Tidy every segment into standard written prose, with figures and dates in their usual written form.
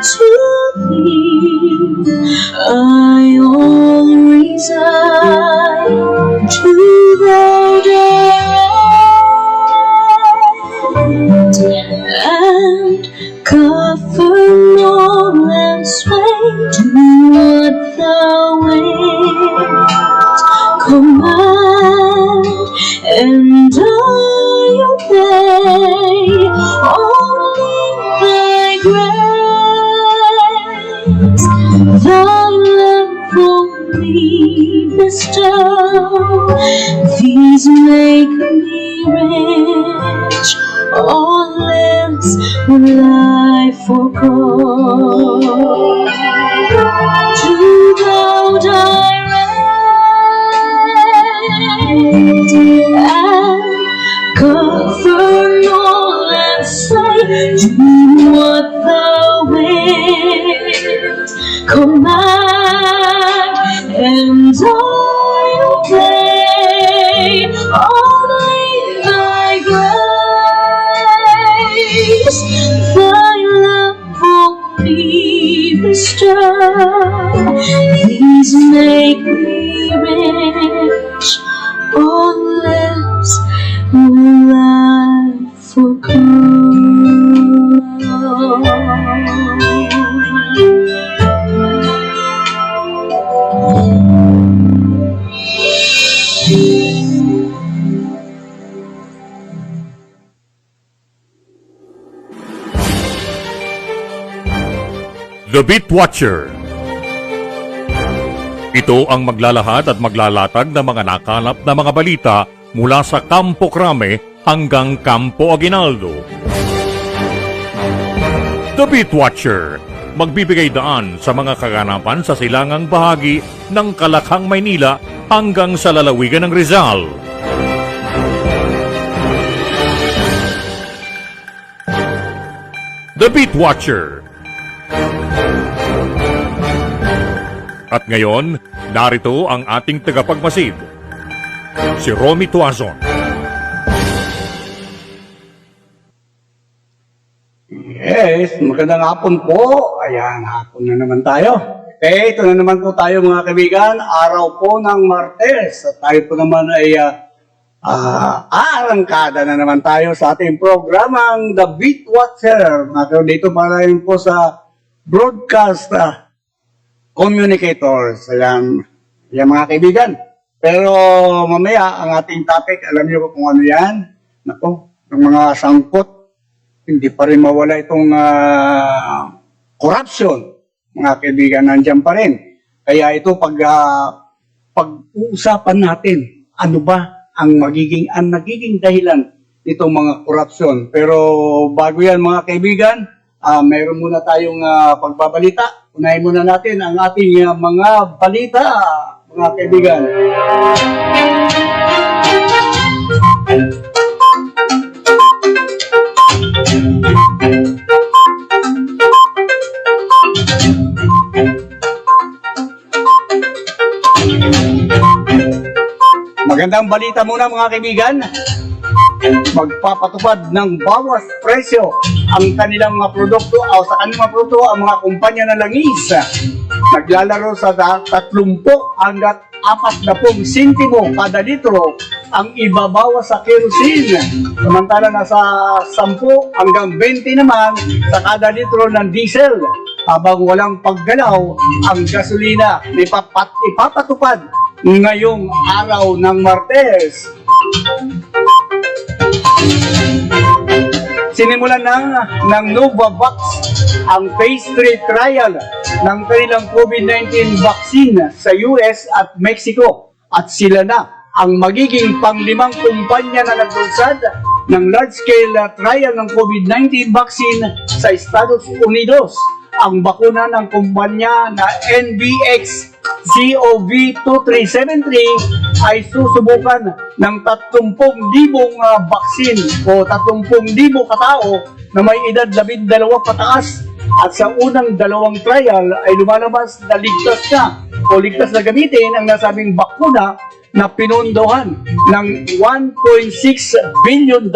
to thee. I always resign to thou direct and cover all and sway to what thou wilt command, and I obey only thy grace. Thy love for me bestow, these make me rich, all else will I forego. To thou direct and govern all and say, do what thou wilt command, and I obey only thy grace. Thy love for me bestow, these make me rich, all else will I forego. The Beat Watcher. Ito ang maglalahad at maglalatag ng mga nakalap na mga balita mula sa Campo Crame hanggang Campo Aguinaldo. The Beat Watcher, magbibigay daan sa mga kaganapan sa silangang bahagi ng Kalakhang, Maynila hanggang sa lalawigan ng Rizal. The Beat Watcher. At ngayon, narito ang ating tagapagmasid, si Romy Tuazon. Yes, magandang hapon po. Ayan, hapon na naman tayo. Okay, ito na naman po tayo mga kaibigan. Araw po ng Martes. At tayo po naman ay aarangkada na naman tayo sa ating programang The Beat Watcher. Dito pa rin po sa broadcast communicators. Ayan mga kaibigan. Pero mamaya, ang ating topic, alam niyo kung ano yan? Nako, ng mga sangkot, hindi pa rin mawala itong corruption. Mga kaibigan, nandiyan pa rin. Kaya ito, pag-uusapan natin, ano ba ang nagiging dahilan nitong mga corruption. Pero bago yan mga kaibigan, mayroon muna tayong pagbabalita. Unahin muna natin ang ating mga balita, mga kaibigan. Magandang balita muna mga kaibigan. Magpapatupad ng bawas presyo ang kanilang mga produkto o sa kanilang mga produkto ang mga kumpanya ng langis. Naglalaro sa 30 hanggang 40 sentimo kada litro ang ibabawas sa kerosene. Samantala nasa 10 hanggang 20 naman sa kada litro ng diesel. Habang walang paggalaw ang gasolina, ipapatupad ngayong araw ng Martes. Sinimulan ng Novavax ang phase 3 trial ng kanilang COVID-19 vaccine sa US at Mexico at sila na ang magiging panglimang kumpanya na naglunsad ng large-scale trial ng COVID-19 vaccine sa Estados Unidos. Ang bakuna ng kumpanya na NBX CoV2373 ay susubukan ng 30,000 baksin o 30,000 katao na may edad 12 pataas. At sa unang dalawang trial ay lumalabas na ligtas na gamitin ang nasabing bakuna na pinondohan ng $1.6 billion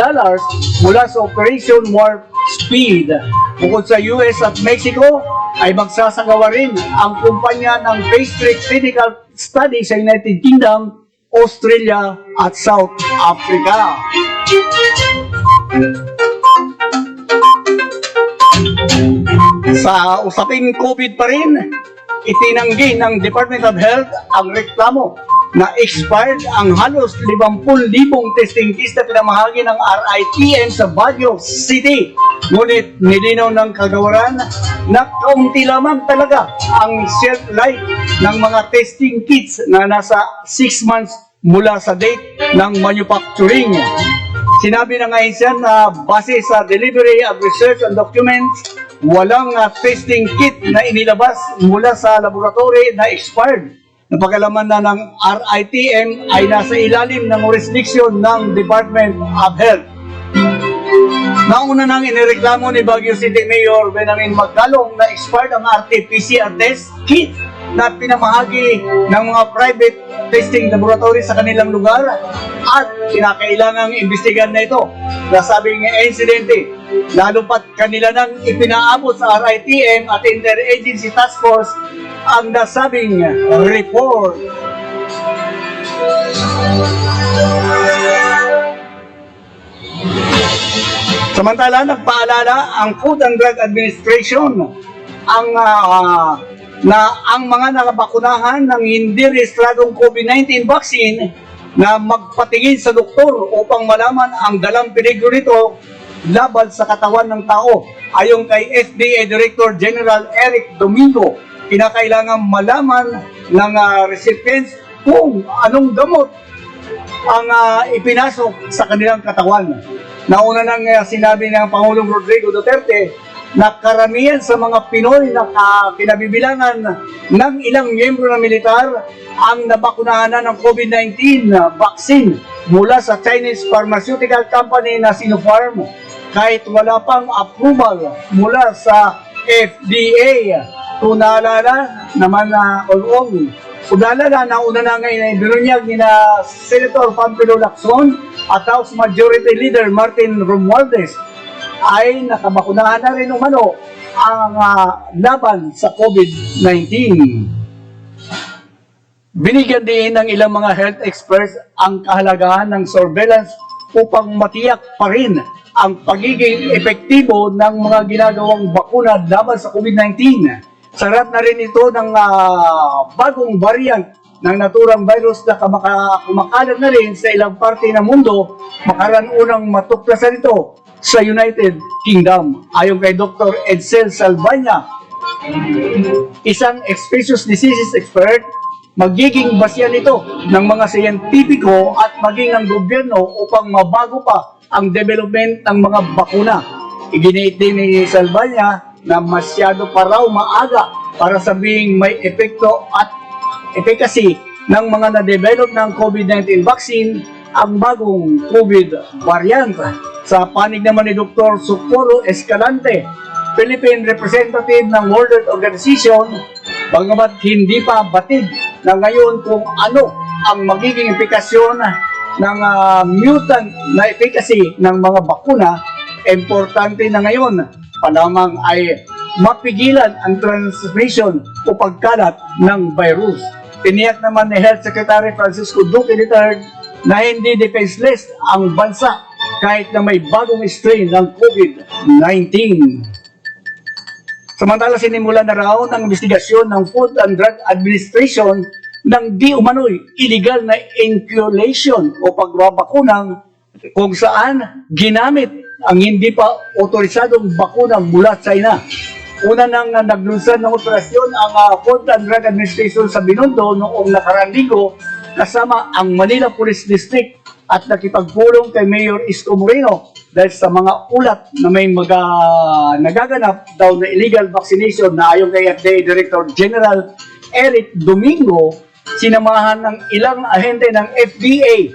mula sa Operation Warp Speed. Bukod sa US at Mexico, ay magsasagawa rin ang kumpanya ng phase 3 clinical study sa United Kingdom, Australia at South Africa. Sa usaping COVID pa rin, itinanggi ng Department of Health ang reklamo na expired ang halos 50,000 testing kits na pinamahagi ng RITM sa Baguio City. Ngunit nilinaw ng kagawaran na kaunti lamang talaga ang shelf life ng mga testing kits na nasa 6 months mula sa date ng manufacturing. Sinabi ng ahensya na base sa delivery of research and documents, walang testing kit na inilabas mula sa laboratory na expired. Napagalaman na ng RITM ay nasa ilalim ng jurisdiction ng Department of Health. Nauna nang inireklamo ni Baguio City Mayor Benjamin Magdalong na expired ang RT-PCR test kit na pinamahagi ng mga private testing laboratory sa kanilang lugar at kinakailangang imbestigahan na ito. Nasabing insidente, lalo pat kanila nang ipinaabot sa RITM at Interagency Task Force ang nasabing report. Samantala, nagpaalala ang Food and Drug Administration ang mga nakabakunahan ng hindi rehistradong COVID-19 vaccine na magpatingin sa doktor upang malaman ang dalang peligro nito laban sa katawan ng tao. Ayon kay FDA Director General Eric Domingo, kinakailangan malaman ng recipients kung anong gamot ang ipinasok sa kanilang katawan. Nauna nang sinabi ng Pangulong Rodrigo Duterte na karamihan sa mga Pinoy na kinabibilangan ng ilang miyembro ng militar ang nabakunahan na ng COVID-19 vaccine mula sa Chinese pharmaceutical company na Sinopharm kahit wala pang approval mula sa FDA. Kung naalala naman na naalala na una na ngayon ay binunyag ni na Senator Pampilo Lacson at House Majority Leader Martin Romualdez ay nakabakunahan na rin umano ang laban sa COVID-19. Binigyan din ng ilang mga health experts ang kahalagahan ng surveillance upang matiyak pa rin ang pagiging epektibo ng mga ginagawang bakuna laban sa COVID-19. Sarap na rin ito ng bagong variant ng naturang virus na kumakalat na rin sa ilang parte ng mundo, makaran unang matuklasan ito sa United Kingdom. Ayon kay Dr. Edsel Salvania, isang infectious diseases expert, magiging basyan ito ng mga siyentipiko at maging ng gobyerno upang mabago pa ang development ng mga bakuna. Iginiit din ni Salvania na masyado pa raw maaga para sabihing may epekto at efficacy ng mga na-develop ng COVID-19 vaccine ang bagong COVID variant. Sa panig naman ni Dr. Socorro Escalante, Philippine representative ng World Health Organization, bagamat hindi pa batid na ngayon kung ano ang magiging epikasyon ng mutant na efficacy ng mga bakuna, importante na ngayon pa lamang ay mapigilan ang transmission o pagkalat ng virus. Tiniyak naman ni Health Secretary Francisco Duque III na hindi defenseless ang bansa kahit na may bagong strain ng COVID-19. Samantala, sinimulan na raw ng investigasyon ng Food and Drug Administration ng di umano'y illegal na inoculation o pagbabakunang kung saan ginamit ang hindi pa otorisadong bakuna mula China. Una nang naglunsad ng operasyon ang Food and Drug Administration sa Binondo noong nakaraang linggo kasama ang Manila Police District at nakipagpulong kay Mayor Isko Moreno dahil sa mga ulat na may nagaganap daw na illegal vaccination na ayon kay FDA Director General Eric Domingo, sinamahan ng ilang ahente ng FDA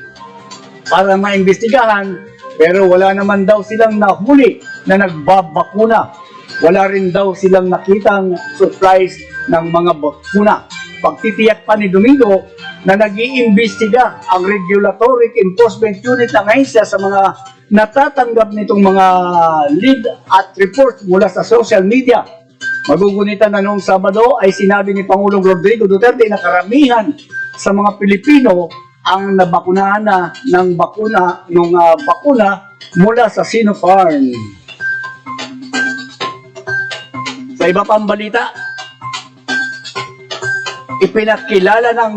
para maimbestigahan pero wala naman daw silang nahuli na nagbabakuna. Wala rin daw silang nakitang supplies ng mga bakuna. Pagtitiyak pa ni Domingo, na nag-iimbestiga ang Regulatory Enforcement Unit ng ahensya sa mga natatanggap nitong mga lead at report mula sa social media. Magugunitan na noong Sabado ay sinabi ni Pangulong Rodrigo Duterte na karamihan sa mga Pilipino ang nabakunahan na ng bakuna mula sa Sinopharm. Sa iba pang balita, ipinakilala ng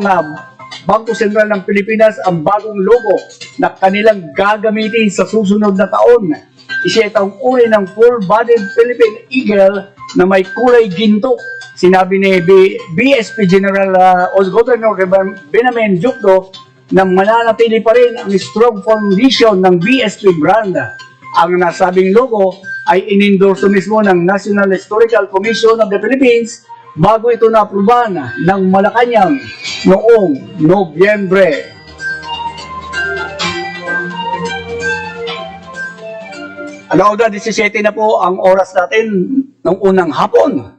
Bangko Sentral ng Pilipinas ang bagong logo na kanilang gagamitin sa susunod na taon. Isa itong uri ng full-bodied Philippine Eagle na may kulay ginto. Sinabi ni BSP General Governor Benjamin Jukdo na mananatili pa rin ang strong foundation ng BSP brand. Ang nasabing logo ay inendorso mismo ng National Historical Commission of the Philippines bago ito na-aproban ng Malacanang noong Nobyembre. Alauna 17 na po ang oras natin ng unang hapon.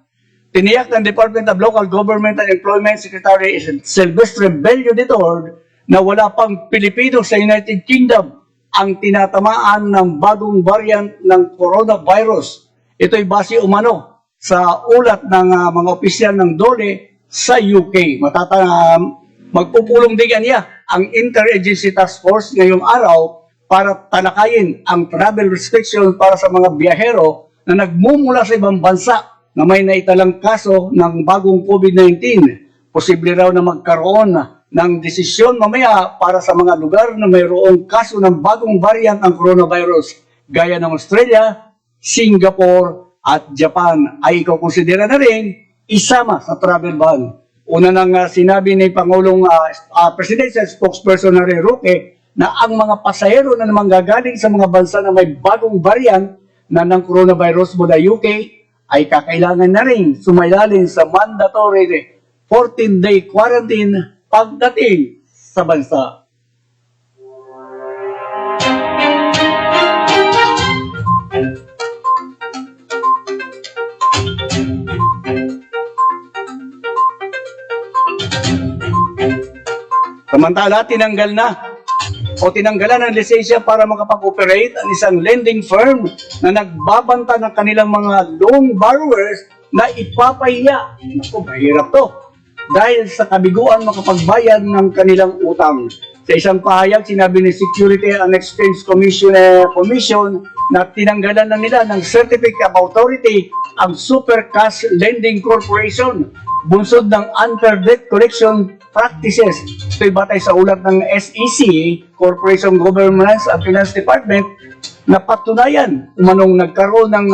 Tiniyak ng Department of Local Government and Employment Secretary Silvestre Bello Ditor na wala pang Pilipino sa United Kingdom ang tinatamaan ng bagong variant ng coronavirus. Ito'y base umano sa ulat ng mga opisyal ng DOLE sa UK. Magpupulong din niya ang Interagency Task Force ngayong araw para talakayin ang travel restriction para sa mga biyahero na nagmumula sa ibang bansa na may naitalang kaso ng bagong COVID-19. Posible raw na magkaroon ng desisyon mamaya para sa mga lugar na mayroong kaso ng bagong variant ng coronavirus gaya ng Australia, Singapore at Japan ay ikukonsidera na rin isama sa travel ban. Una nang sinabi ni Pangulong Presidential Spokesperson Harry Roque na ang mga pasahero na naman gagaling sa mga bansa na may bagong variant na ng coronavirus mula UK ay kakailangan na rin sumaylalin sa mandatory 14-day quarantine pagdating sa bansa. Samantala, tinanggalan ng lisensya para makapag-operate ang isang lending firm na nagbabanta ng kanilang mga loan borrowers na ipapahiya. Naku, mahirap to. Dahil sa kabiguan makapagbayad ng kanilang utang. Sa isang pahayag, sinabi ni Security and Exchange Commission na tinanggalan na nila ng Certificate of Authority ang Super Cash Lending Corporation, bunsod ng unfair debt collection practices. Ito'y batay sa ulat ng SEC, Corporation Governance and Finance Department, na patunayan umanong nagkaroon ng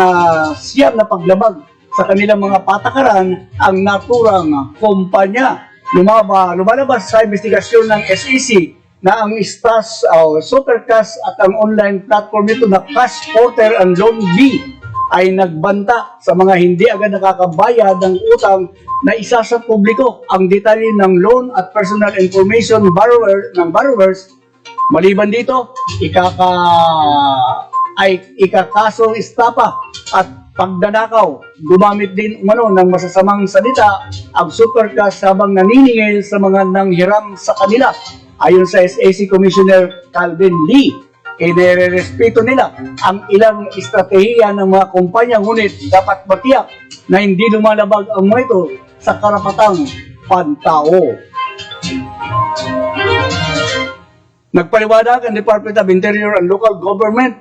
siyam na paglabag sa kanilang mga patakaran ang naturang kumpanya. Lumalabas sa investigasyon ng SEC na ang STAS, Supercash at ang online platform nito na Cash Porter and Loan B ay nagbanta sa mga hindi agad nakakabayad ng utang na isa sa publiko ang detalye ng loan at personal information borrowers. Maliban dito, ikakasong estapa at pagdanakaw. Gumamit din umano ng masasamang salita ang Supercash habang naniningil sa mga nanghiram sa kanila. Ayon sa SEC Commissioner Calvin Lee, inirerespeto nila ang ilang estratehiya ng mga kumpanya, ngunit dapat matiyak na hindi lumalabag ang mga ito sa karapatang pantao. Nagpaliwanag ang Department of Interior and Local Government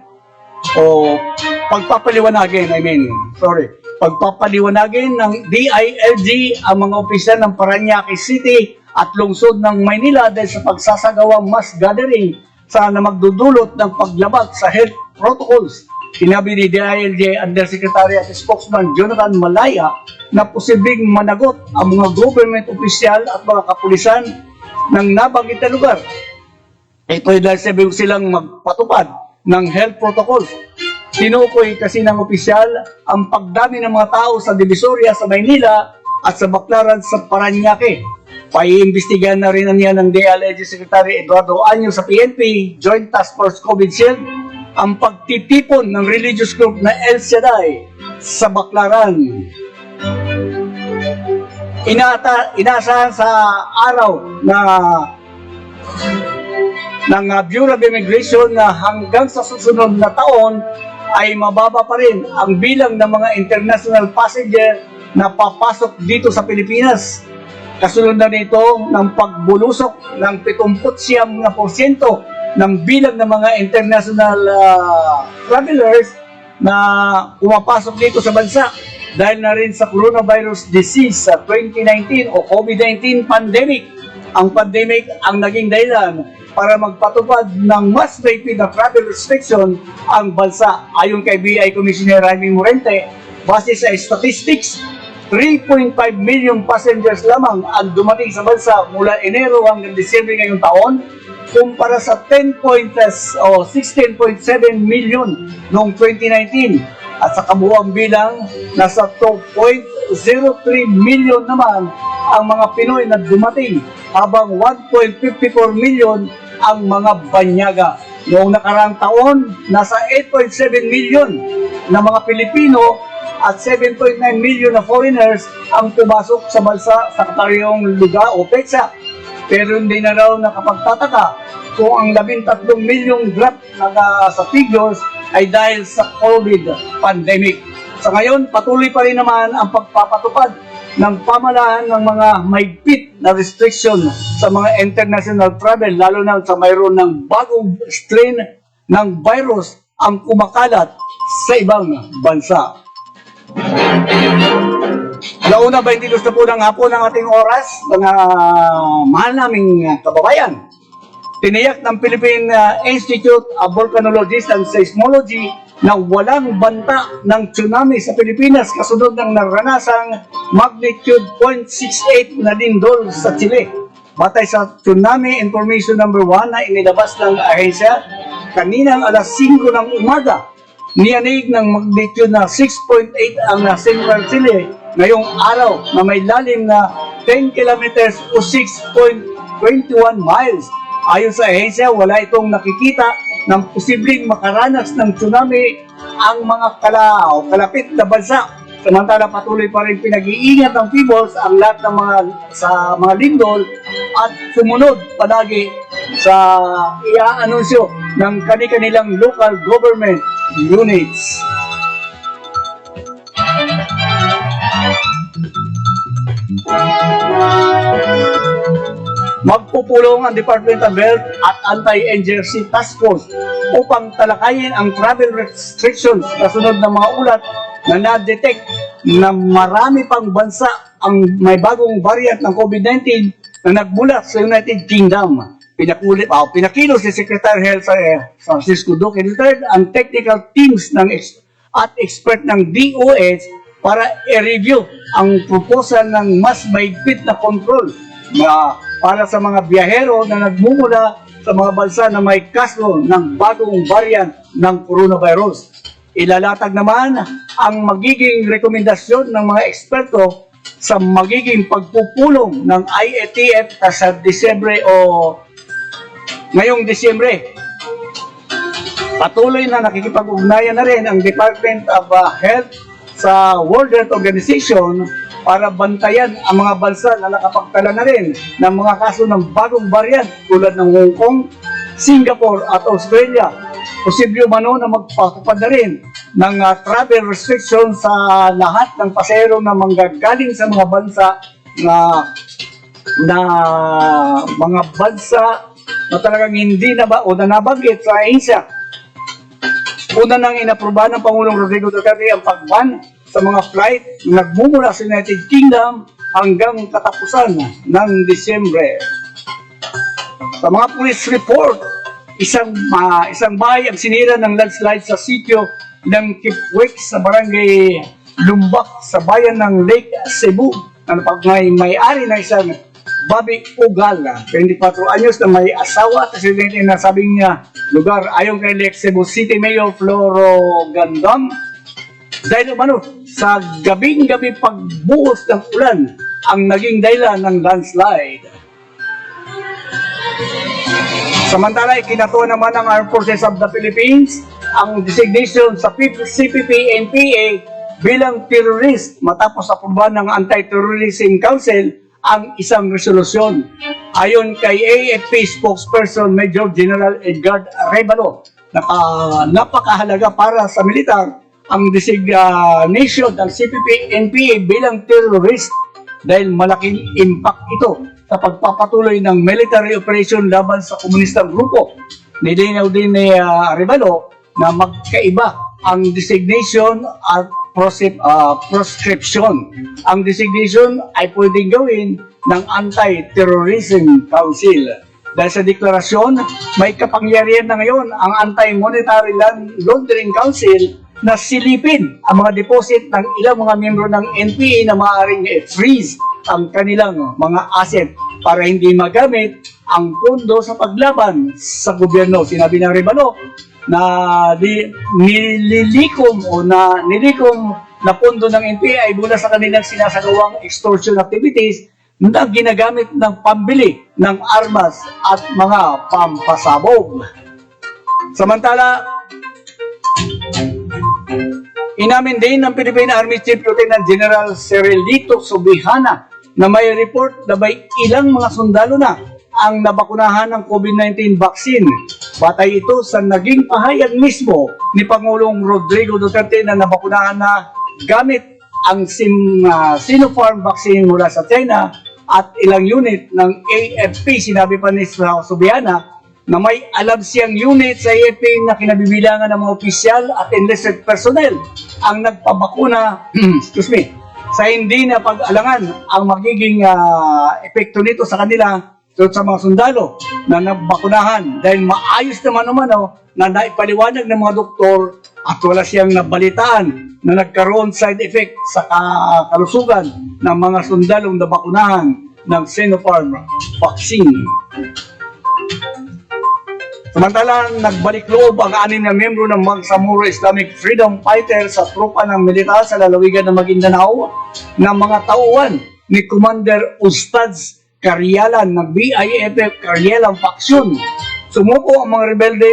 pagpapaliwanagin ng DILG ang mga opisyal ng Parañaque City at lungsod ng Maynila dahil sa pagsasagawang mass gathering sana magdudulot ng paglabag sa health protocols. Sinabi ni DILG Undersecretary at Spokesman Jonathan Malaya na posibleng managot ang mga government opisyal at mga kapulisan ng nabanggit na lugar. Ito'y dahil sabihin silang magpatupad ng health protocols. Tinukoy kasi ng opisyal ang pagdami ng mga tao sa Divisoria sa Maynila at sa Baclaran sa Parañaque. Paiimbestigahan na rin niya ng DILG Secretary Eduardo Anyo sa PNP, Joint Task Force COVID Shield, ang pagtitipon ng religious group na El Shaddai sa Baclaran. Inaasahan sa araw na ng Bureau of Immigration na hanggang sa susunod na taon ay mababa pa rin ang bilang ng mga international passenger na papasok dito sa Pilipinas. Kasunod na nito ng pagbulusok ng 79% ng bilang ng mga international travelers na pumapasok dito sa bansa dahil na rin sa coronavirus disease sa 2019 o COVID-19 pandemic. Ang pandemic ang naging dahilan para magpatupad ng mas rapid na travel restriction ang bansa. Ayon kay BI Commissioner Jaime Morente, base sa statistics, 3.5 million passengers lamang ang dumating sa bansa mula Enero hanggang Disyembre ngayong taon, kumpara sa 16.7 million noong 2019. At sa kabuuang bilang, nasa 2.03 million naman ang mga Pinoy na dumating, habang 1.54 million ang mga banyaga. Noong nakaraang taon, nasa 8.7 million na mga Pilipino at 7.9 million na foreigners ang pumasok sa bansa sa kataryong lugar o petsa. Pero hindi na raw nakapagtataka kung ang 13 milyong drop sa figures ay dahil sa COVID pandemic. Sa ngayon, patuloy pa rin naman ang pagpapatupad ng pamahalaan ng mga mahigpit na restriction sa mga international travel, lalo na sa mayroon ng bagong strain ng virus ang kumakalat sa ibang bansa. Launa, 22 na po ng hapon ang ating oras, mga mahal naming kababayan. Tiniyak ng Philippine Institute of Volcanology and Seismology na walang banta ng tsunami sa Pilipinas kasunod ng naranasang magnitude 0.68 na lindol sa Chile. Batay sa Tsunami Information Number 1 na inilabas ng ahensya, kaninang alas 5 ng umaga, niyanig ng magnitude na 6.8 ang Central Chile ngayong araw na may lalim na 10 kilometers o 6.21 miles. Ayon sa ahensya, wala itong nakikita ng posibleng makaranas ng tsunami ang mga kalapit na bansa. Samantala, patuloy pa rin pinag-iingat ng peoples ang lahat ng mga lindol at sumunod palagi sa i-anunsyo ng kanilang local government units. Magpupulong ang Department of Health at Anti-NGRC Task Force upang talakayin ang travel restrictions kasunod ng mga ulat na na-detect na marami pang bansa ang may bagong variant ng COVID-19 na nagmula sa United Kingdom. Pinakilos si Secretary Health Francisco Duque III ang technical teams at expert ng DOH para i-review ang proposal ng mas mahigpit na control para sa mga biyahero na nagmumula sa mga bansa na may kaso ng bagong variant ng coronavirus. Ilalatag naman ang magiging rekomendasyon ng mga eksperto sa magiging pagpupulong ng IATF sa Disyembre o ngayong Disyembre. Patuloy na nakikipag-ugnayan na rin ang Department of Health sa World Health Organization para bantayan ang mga bansa na nakapagtala na rin ng mga kaso ng bagong variant tulad ng Hong Kong, Singapore at Australia. Posible umano na magpatupad na rin ng travel restrictions sa lahat ng pasahero na manggagaling sa mga bansa na mga bansa na talagang hindi na ba o na nabanggit sa Asia. Una nang inaproba ng Pangulong Rodrigo Duterte ang pag-ban sa mga flight na nagmumula sa United Kingdom hanggang katapusan ng Disyembre. Sa mga police report, isang bahay ang sinira ng landslide sa sitio ng Kipwek sa barangay Lumbak sa bayan ng Lake Cebu na may-ari ng isang Bobby Ugal, 24 anyos na may asawa at residente na sabing niya lugar. Ayon kay Lake Cebu City Mayor Floro Gandam, dahil umano sa gabing-gabi pagbuhos ng ulan ang naging dahilan ng landslide. Samantala, ikinatuwa naman ng Armed Forces of the Philippines ang designation sa CPP-NPA bilang terrorist matapos aprobahan ng Anti-Terrorism Council ang isang resolusyon. Ayon kay AFP spokesperson Major General Edgar Arevalo, napakahalaga para sa militar ang designation ng CPP-NPA bilang terrorist dahil malaking impact ito sa pagpapatuloy ng military operation laban sa komunistang grupo. Nilinaw din ni Arevalo na magkaiba ang designation at proscription. Ang designation ay pwedeng gawin ng Anti-Terrorism Council. Dahil sa deklarasyon, may kapangyarihan na ngayon ang Anti-Monetary Laundering Council na silipin ang mga deposit ng ilang mga miyembro ng NPA na maaaring freeze ang kanilang mga asset para hindi magamit ang pondo sa paglaban sa gobyerno. Sinabi ng Arevalo na nililikom na pondo ng NPA ay mula sa kanilang sinasagawang extortion activities na ginagamit ng pambili ng armas at mga pampasabog. Samantala, inamin din ng Philippine Army Chief Lieutenant General Cirilito Subihana na may report na may ilang mga sundalo na ang nabakunahan ng COVID-19 vaccine. Batay ito sa naging pahayag mismo ni Pangulong Rodrigo Duterte na nabakunahan na gamit ang Sinopharm vaccine mula sa China at ilang unit ng AFP. Sinabi pa ni Subihana na may alam siyang unit sa AFP na kinabibilangan ng mga opisyal at enlisted personnel ang nagpabakuna sa hindi na pag-alangan ang magiging epekto nito sa kanila sa mga sundalo na nabakunahan dahil maayos naman na naipaliwanag ng mga doktor at wala siyang nabalitaan na nagkaroon side effect sa kalusugan ng mga sundalong nabakunahan ng Sinopharm vaccine. Samantala, nagbalik loob ang 6 na miyembro ng Bangsamoro Islamic Freedom Fighters sa tropa ng militar sa lalawigan ng Maguindanao ng mga tauhan ni Commander Ustads Karyalan ng BIFF Karyalan Faction. Sumuko ang mga rebelde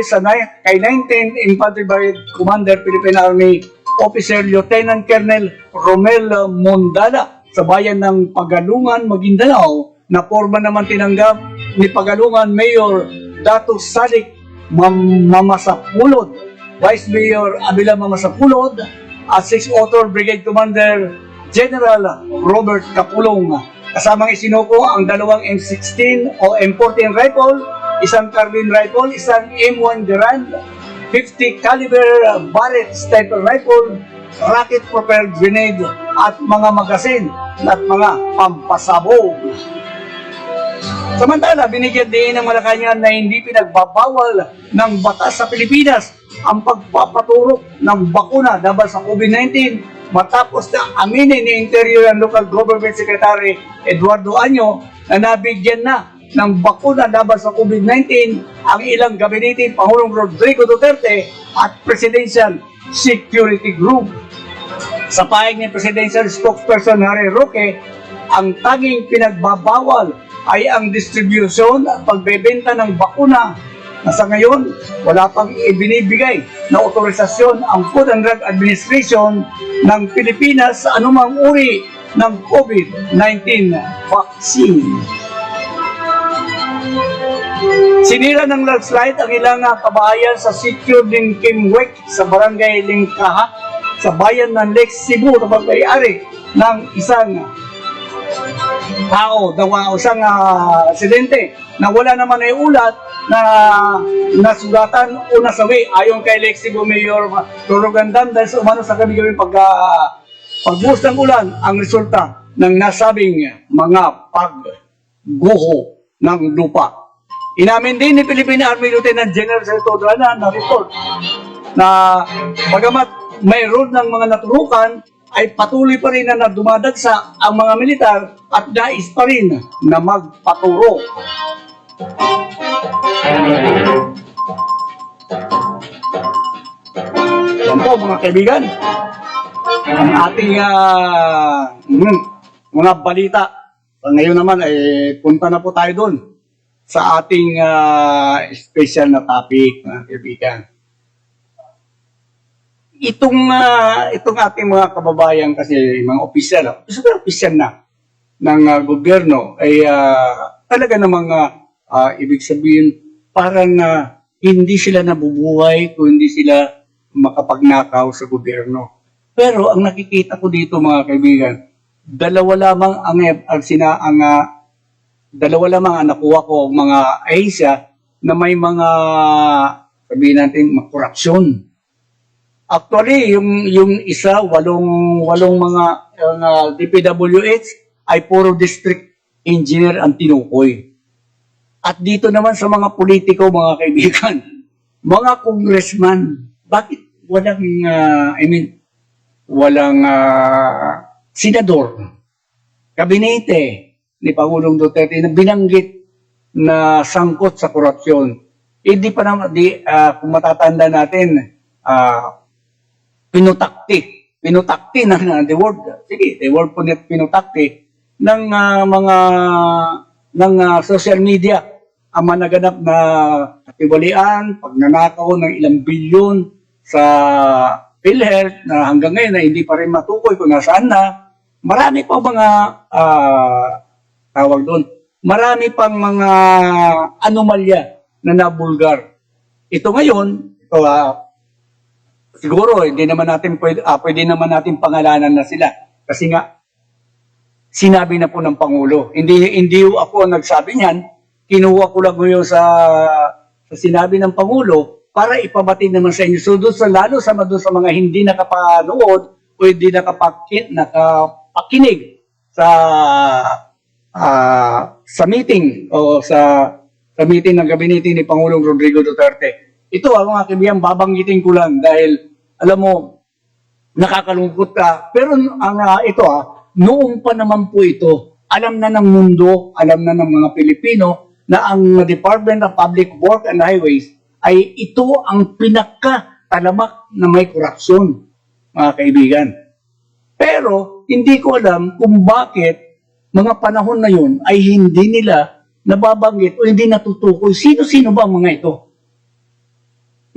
kay 19th Infantry Brigade Commander Philippine Army Officer Lieutenant Colonel Romel Mondala sa bayan ng Pagalungan, Maguindanao na forma naman tinanggap ni Pagalungan Mayor Dato Salik Mamasapulod, Vice Mayor Abila Mamasapulod at 6th Author Brigade Commander General Robert Capulong. Kasamang isinuko ang 2 M16 o M14 rifle, isang carbine rifle, isang M1 Garand, 50 caliber Barrett sniper rifle, rocket propelled grenade at mga magasin at mga pampasabog. Samantala, binigyan din ng Malacanang na hindi pinagbabawal ng batas sa Pilipinas ang pagpapaturok ng bakuna laban sa COVID-19 matapos na aminin ni Interior and Local Government Secretary Eduardo Año na nabigyan na ng bakuna laban sa COVID-19 ang ilang gabinete Pangulong Rodrigo Duterte at Presidential Security Group. Sa pahayag ni Presidential Spokesperson Harry Roque, ang tanging pinagbabawal ay ang distribution at pagbebenta ng bakuna na sa ngayon wala pang ibinibigay na otorisasyon ang Food and Drug Administration ng Pilipinas sa anumang uri ng COVID-19 vaccine. Sinira ng landslide ang ilang kabahayan sa sitio ng Kimwek sa barangay Lingkaha sa bayan ng Lake Cebu na pagmayari ng isang tao, isang residente na wala naman ay ulat na nasugatan o nasawi ayon kay Lake Cebu Mayor Torogandan dahil sa umano sa gabi-gabi pagbuhos ng ulan ang resulta ng nasabing mga pagguho ng lupa. Inamin din ni Philippine Army Lieutenant General Sergio Duana na report na bagamat mayroon ng mga naturukan ay patuloy pa rin na dumadagsa ang mga militar at nais pa rin na magpaturo. Yan po mga kaibigan, ang ating mga balita. Ngayon naman ay punta na po tayo doon sa ating special na topic mga kaibigan. itong ating mga kababayan kasi mga opisyal, opisyal na ng gobyerno ay talaga namang ibig sabihin parang hindi sila nabubuhay kung hindi sila makapagnakaw sa gobyerno. Pero ang nakikita ko dito mga kaibigan, dalawa lamang ang nakuha ko mga ahensya na may mga sabihin natin korupsyon. Actually, yung isa, walong mga DPWH ay puro district engineer ang tinukoy. At dito naman sa mga politiko, mga kaibigan, mga congressman, bakit walang senador, kabinete ni Pangulong Duterte na binanggit na sangkot sa korupsyon? Hindi pa naman, kung matatanda natin, pinutakti ng the word. Sige, the word po net pinutakti ng social media ang managanap na katiwalian, pagnanakaw ng ilang bilyon sa PhilHealth na hanggang ngayon na hindi pa rin matukoy kung nasaan na. Marami pa mga tawag doon. Marami pang mga anomalya na nabulgar. Ito ngayon, siguro hindi naman natin pwede naman natin pangalanan na sila kasi nga sinabi na po ng Pangulo. Hindi ako ang nagsabi niyan, kinuha ko lang ngayon sa sinabi ng Pangulo para ipabatid naman sa inyo. So lalo sa mga hindi nakapanood o hindi nakapakinig sa meeting o sa meeting ng gabinete ni Pangulong Rodrigo Duterte. Ito mga kaibigan, babanggitin ko lang dahil alam mo, nakakalungkot ka. Pero noong pa naman po ito, alam na ng mundo, alam na ng mga Pilipino na ang Department of Public Works and Highways ay ito ang pinaka-talamak na may korupsyon, mga kaibigan. Pero hindi ko alam kung bakit mga panahon na yun ay hindi nila nababanggit o hindi natutukoy. Sino-sino ba ang mga ito?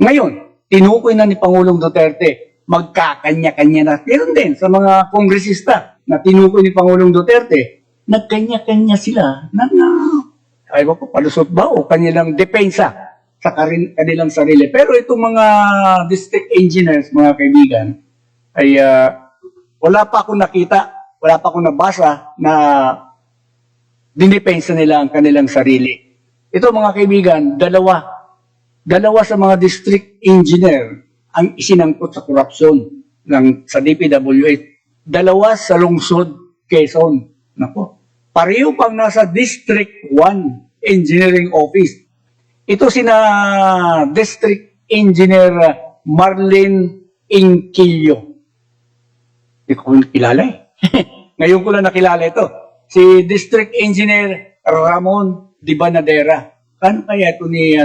Ngayon, tinukoy na ni Pangulong Duterte, magkakanya-kanya na. Meron din sa mga kongresista na tinukoy ni Pangulong Duterte, nagkanya-kanya sila ay ba po, palusot ba o kanilang depensa sa kanilang sarili. Pero itong mga district engineers, mga kaibigan, ay wala pa akong nakita, wala pa akong nabasa na dinipensa nila ang kanilang sarili. Ito mga kaibigan, dalawa sa mga district engineer ang isinangkot sa korupsyon sa DPWH. Dalawa sa lungsod, Quezon. Nako. Pareho pang nasa District 1 Engineering Office. Ito sina District Engineer Marlene Inquillo. Hindi ko kilala eh. Ngayon ko lang nakilala ito. Si District Engineer Ramon Di Banadera. Kano kaya ito ni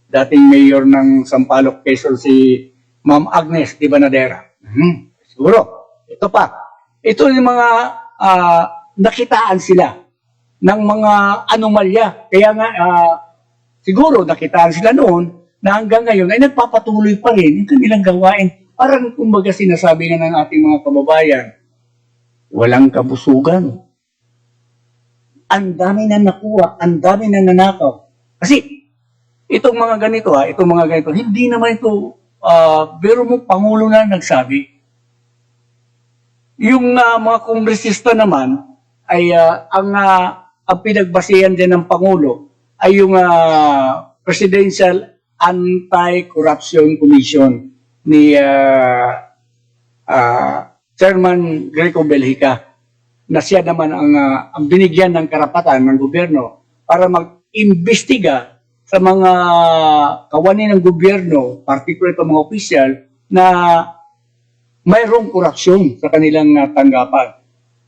dating mayor ng Sampaloc, Quezon, si Ma'am Agnes Di Banadera? Siguro. Ito pa. Ito yung mga nakitaan sila ng mga anomalya. Kaya nga, siguro nakitaan sila noon na hanggang ngayon ay nagpapatuloy pa rin yung kanilang gawain. Parang kumbaga sinasabi nga ng ating mga kababayan, walang kabusugan. Ang dami na nakuha, ang dami na nanakaw. Kasi itong mga ganito, hindi naman ito, pero mo Pangulo na nagsabi. Yung mga kongresista naman ay ang pinagbasihan din ng Pangulo ay yung Presidential Anti-Corruption Commission ni Chairman Greco Belhica, na siya naman ang binigyan ng karapatan ng gobyerno para mag-imbestiga sa mga kawani ng gobyerno, particularly itong mga opisyal, na mayroong korupsyon sa kanilang tanggapan.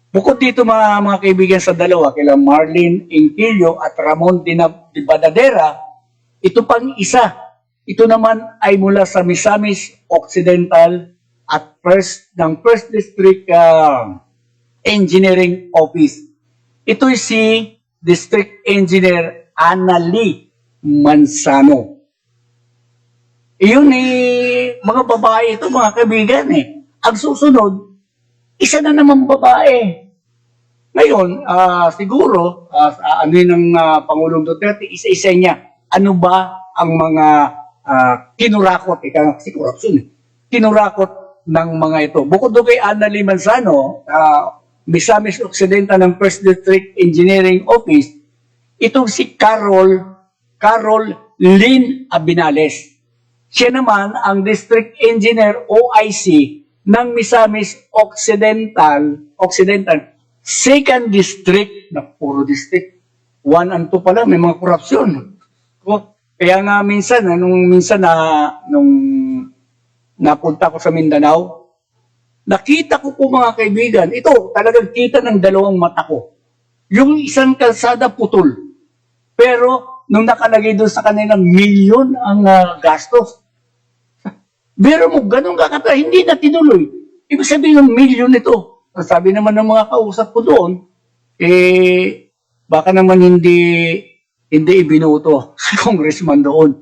Bukod dito mga kaibigan sa dalawa, kila Marlene Inquillo at Ramon Di Banadera, ito pang isa. Ito naman ay mula sa Misamis Occidental at First District Engineering Office. Ito si District Engineer Annalie Manzano. Iyon mga babae ito, mga kaibigan Ang susunod, isa na naman babae. Ngayon, siguro, ano yun ng Pangulong Duterte, isa-isa niya. Ano ba ang mga kinurakot, si corruption kinurakot ng mga ito. Bukod doon kay Ana Limanzano, Misamis Occidental ng First District Engineering Office, itong si Carol Lynn Abinales. Siya naman ang District Engineer OIC ng Misamis Occidental, Second District, na puro district. 1 and 2 pala, may mga korupsyon. Kaya nga minsan, nung napunta ko sa Mindanao, nakita ko po mga kaibigan, ito talagang kita ng dalawang mata ko. Yung isang kalsada putol. Pero nung nakalagay doon sa kanila, milyon ang gastos. Pero mo, ganun kakata, hindi na tinuloy. Ibig sabihin ng milyon ito. Sabi naman ng mga kausap ko doon, baka naman hindi ibinoto si congressman doon.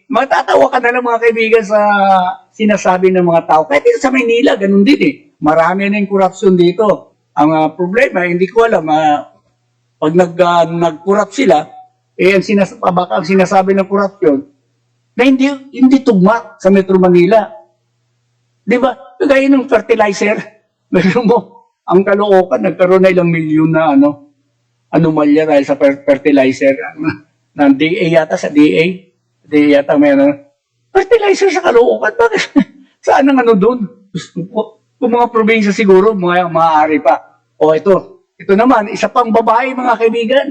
Matatawa ka na lang mga kaibigan sa sinasabi ng mga tao. Kahit dito sa Maynila, ganun din Marami na yung corruption dito. Ang problema, hindi ko alam, pag nag-corrupt sila, baka ang sinasabi ng corruption, na hindi tugma sa Metro Manila. Di ba? Kagaya ng fertilizer. Meron mo, ang Caloocan, nagkaroon na ilang milyon na anomalya dahil sa fertilizer. Ng DA yata, sa DA yata may fertilizer sa Caloocan. Bakit? Saan ang doon? Kung mga probinsya siguro, maaari pa. O ito naman, isa pang babae mga kaibigan.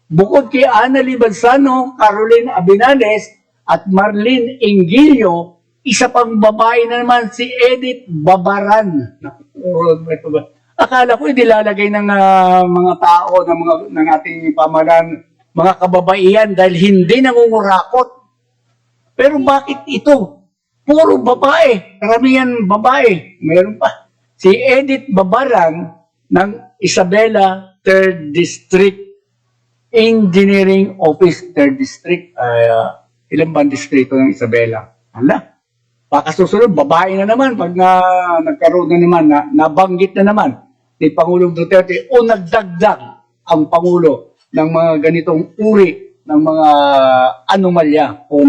Bukod kay Ana Limanzano, Caroline Abinales, at Marlene Engilio, isa pang babae na naman si Edith Babaran. Akala ko idilalagay ng mga tao, ng ating pamahalaan, mga kababaihan dahil hindi nangungurakot. Pero bakit ito? Puro babae. Karamihan babae. Mayroon pa. Si Edith Babaran ng Isabela 3rd District Engineering Office 3rd District. Ilan ba ang distrito ng Isabela? Hala. Baka susunod, babae na naman pag nagkaroon na naman, nabanggit na naman ni Pangulong Duterte o nagdagdag ang Pangulo ng mga ganitong uri ng mga anomalya o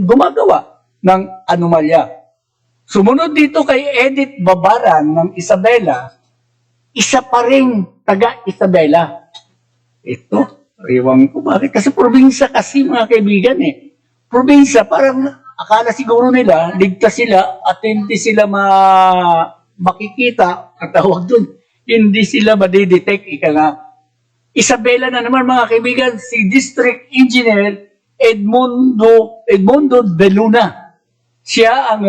gumagawa ng anomalya. Sumunod dito kay Edith Babaran ng Isabela, isa pa rin taga Isabela. Ito, iwan ko bakit. Kasi probinsya kasi mga kaibigan Probinsya, parang akala siguro nila, ligtas sila at hindi sila makikita, ang tawag dun, hindi sila madidetect, ika nga. Isabela na naman mga kaibigan, si District Engineer Edmundo de Luna. Siya ang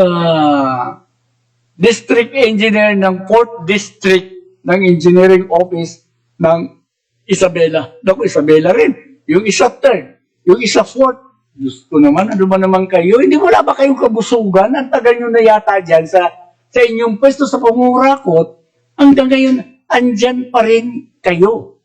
District Engineer ng 4th District ng Engineering Office ng Isabela. Naku, Isabela rin. Yung isa 3rd, yung isa 4th. Gusto naman, ano ba naman kayo? Hindi wala ba kayong kabusugan? Ang tagal nyo na yata dyan sa inyong pwesto sa pangurakot. Hanggang ngayon, andyan pa rin kayo.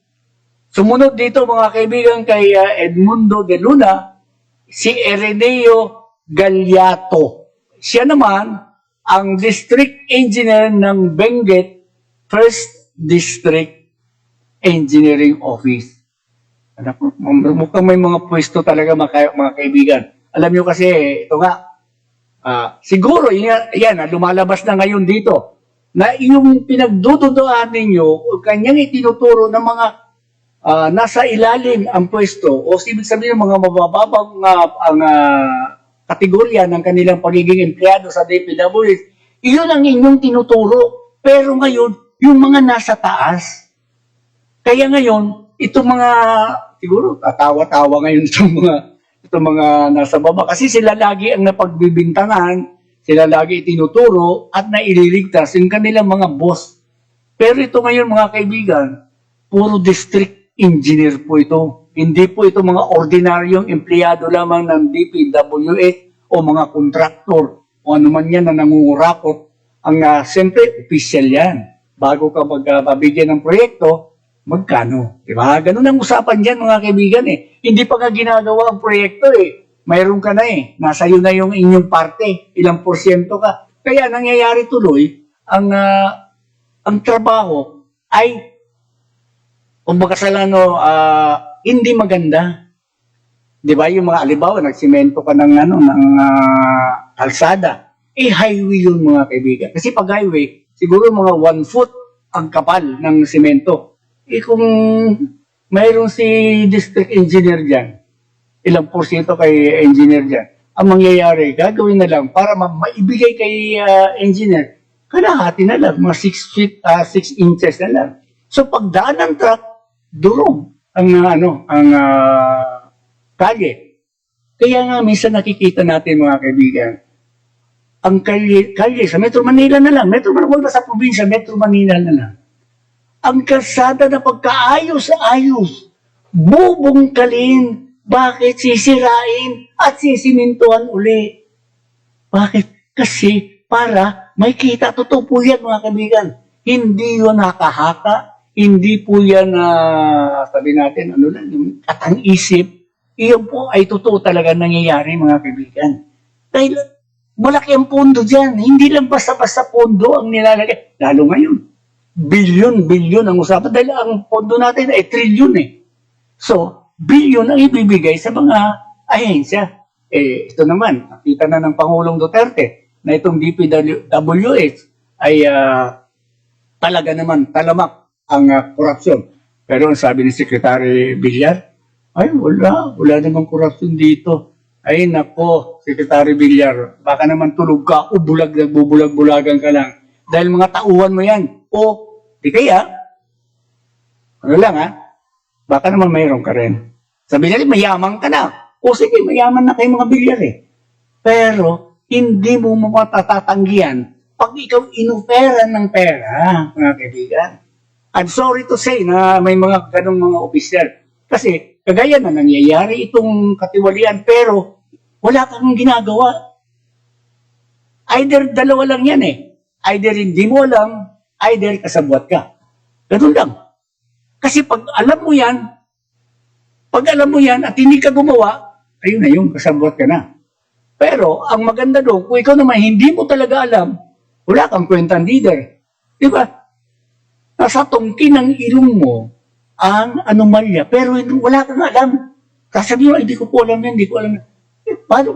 Sumunod dito mga kaibigan kay Edmundo de Luna, si Ireneo Galliato. Siya naman ang District Engineer ng Benguet 1st District Engineering Office. Mukhang may mga pwesto talaga mga kaibigan. Alam nyo kasi, ito nga, siguro, yan, lumalabas na ngayon dito, na yung pinagdududoan ninyo, kanyang itinuturo ng mga nasa ilalim ang pwesto, o ibig sabihin ng mga mabababang kategorya ng kanilang pagiging empleyado sa DPWH, iyon ang inyong tinuturo. Pero ngayon, yung mga nasa taas. Kaya ngayon, itong mga, siguro, tatawa-tawa ngayon itong mga nasa baba. Kasi sila lagi ang napagbibintangan, sila lagi itinuturo at naililigtas yung kanilang mga boss. Pero ito ngayon mga kaibigan, puro district engineer po ito. Hindi po ito mga ordinaryong empleyado lamang ng DPWH o mga kontraktor o anuman yan na nangungurakot. Siyempre, official yan. Bago ka magbibigyan ng proyekto, magkano? Diba? Ganun ang usapan dyan mga kaibigan Hindi pa nga ginagawa ang proyekto mayroon ka na eh. Nasa iyo na yung inyong parte. Ilang porsyento ka. Kaya nangyayari tuloy, ang trabaho ay, kumbaga sa hindi maganda. Di ba? Yung mga alibaw, nagsimento ka ng kalsada. Highway yun mga kaibigan. Kasi pag highway, siguro mga 1 foot ang kapal ng simento. Kung mayroon si district engineer dyan, ilang porsyento kay engineer dyan, ang mangyayari, gagawin na lang para maibigay kay engineer, kalahati na lang, mga 6 inches na lang. So pagdaan ng truck, durog ang kalye. Kaya nga minsan nakikita natin mga kaibigan, ang kalye sa Metro Manila na lang, wag na sa probinsya, Metro Manila na lang. Ang kalsada na pagkaayos-ayos, bubungkalin, bakit sisirain at sisimintuhan uli? Bakit? Kasi para may kita. Totoo po yan mga kaibigan. Hindi yun nakahaka, hindi po yan, sabi natin, yung katang-isip. Iyon po ay totoo talaga nangyayari mga kaibigan. Dahil malaki ang pondo dyan. Hindi lang basta-basta pondo ang nilalagay. Lalo ngayon. Bilyon ang usapan. Dahil ang pondo natin ay trilyon eh. So, bilyon ang ibibigay sa mga ahensya. Ito naman, nakita na ng Pangulong Duterte na itong DPWH ay talaga naman talamak ang korupsyon. Pero ang sabi ni Secretary Villar, ay wala namang korupsyon dito. Ay nako, Secretary Villar, baka naman tulog ka o bubulag-bulagan ka lang. Dahil mga tauhan mo yan. O, di kaya, baka naman mayroon ka rin. Sabi nila, mayaman ka na. O sige, mayaman na kayo mga Villar eh. Pero, hindi mo matatatanggihan pag ikaw inuperan ng pera, mga kaibigan. I'm sorry to say na may mga ganong mga opisyal. Kasi, kagaya na nangyayari itong katiwalian, pero wala kang ginagawa. Either dalawa lang yan eh. Either hindi mo alam, either kasabwat ka. Ganun lang. Kasi pag alam mo yan at hindi ka gumawa, ayun na yun, kasabwat ka na. Pero, ang maganda doon, kung ikaw naman hindi mo talaga alam, wala kang kwentang leader. Di ba? Nasa tungki ng ilong mo ang anomalya, pero wala kang alam. Sasabihin mo, hindi ko po alam yan, hindi ko alam yan.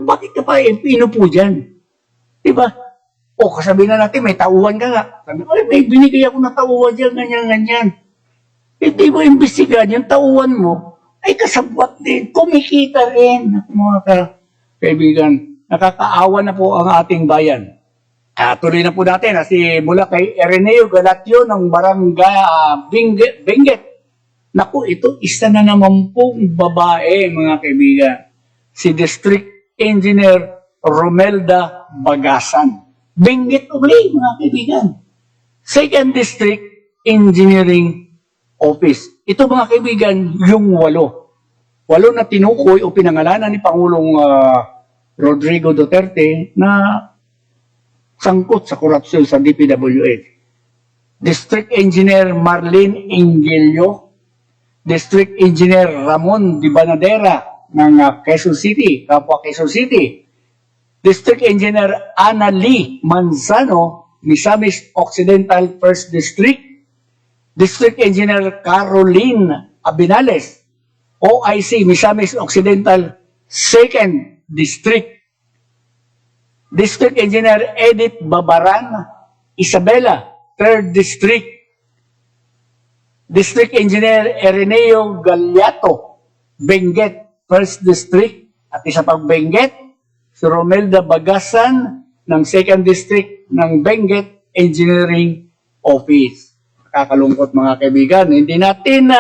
Bakit ka pa inupo dyan? Di ba? O, kasabihin na natin, may tauhan ka nga. Sabi, may binigay ako na tauhan dyan, ganyan. Hindi mo imbestigahan, yung tauhan mo, ay kasabwat din, kumikita rin. Mga kaibigan, nakakaawa na po ang ating bayan. Tuloy na po natin, mula kay Ireneo Galatio ng Barangay Benguet. Naku, ito isa na naman pong babae, mga kaibigan. Si District Engineer Romelda Bagasan. Benguet uli, mga kaibigan. 2nd District Engineering Office. Ito, mga kaibigan, yung 8 na tinukoy o pinangalanan ni Pangulong Rodrigo Duterte na sangkot sa korupsyon sa DPWH. District Engineer Marlene Ingelio, District Engineer Ramon Di Banadera ng Quezon City, Kapwa Quezon City, District Engineer Ana Lee Manzano, Misamis Occidental 1st District, District Engineer Caroline Abinales, OIC Misamis Occidental 2nd District, District Engineer Edith Babaran Isabela, 3rd District, District Engineer Ireneo Galiato, Benguet, 1st District, at isa pang Benguet, si Romelda Bagasan ng 2nd District ng Benguet Engineering Office. Nakakalungkot mga kaibigan. Hindi natin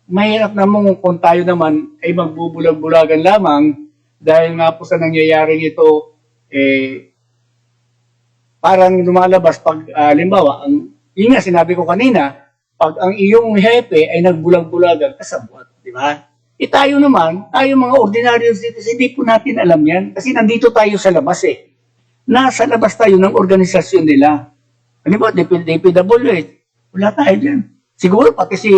mahirap naman kung tayo naman ay magbubulag-bulagan lamang dahil nga po sa nangyayaring ito, parang lumalabas pag, limbawa, yun nga sinabi ko kanina, pag ang iyong hepe ay nagbulag-bulagan, kasabwat, di ba? Tayo naman, tayo mga ordinary citizens, hindi po natin alam yan kasi nandito tayo sa labas eh. Nasa labas tayo ng organisasyon nila. Ano ba, DPWH, wala tayo dyan. Siguro pati si